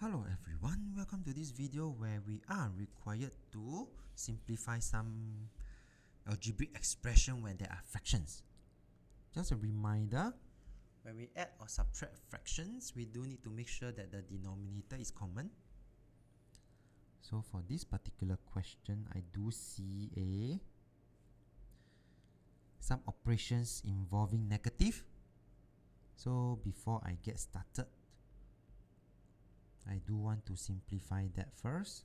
Hello everyone, welcome to this video where we are required to simplify some algebraic expression when there are fractions. Just a reminder, when we add or subtract fractions, we do need to make sure that the denominator is common. So for this particular question, I do see some operations involving negative. So before I get started, I do want to simplify that first.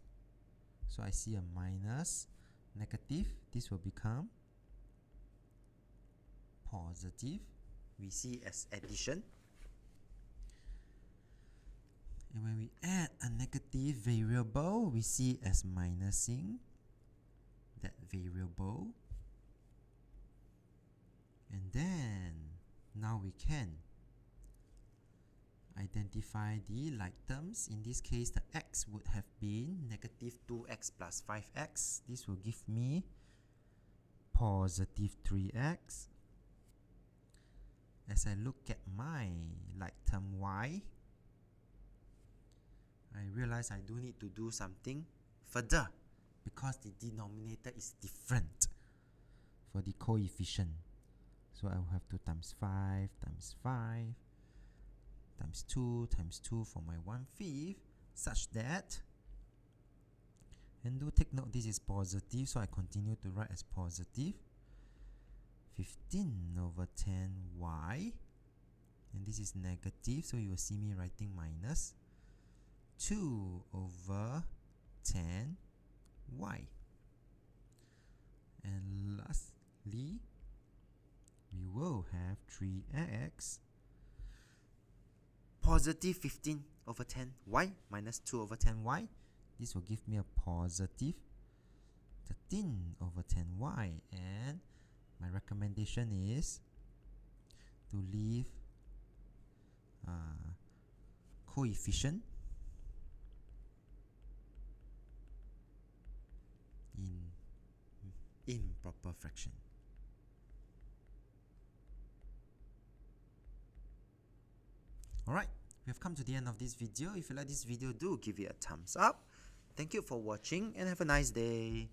So I see a minus, negative. This will become positive. We see as addition. And when we add a negative variable, we see as minusing that variable. And then now we can identify the like terms. In this case, the x would have been negative 2x plus 5x. This will give me positive 3x. As I look at my like term y, I realize I do need to do something further because the denominator is different for the coefficient. So I will have to times 5 times 5 times 2 times 2 for my 1/5, such that, and do take note this is positive, so I continue to write as positive 15 over 10y, and this is negative, so you will see me writing minus 2 over 10y. And lastly, we will have 3x positive 15 over 10y minus 2 over 10y. This will give me a positive 13 over 10y, and my recommendation is to leave coefficient in improper fraction. Alright, we have come to the end of this video. If you like this video, do give it a thumbs up. Thank you for watching and have a nice day.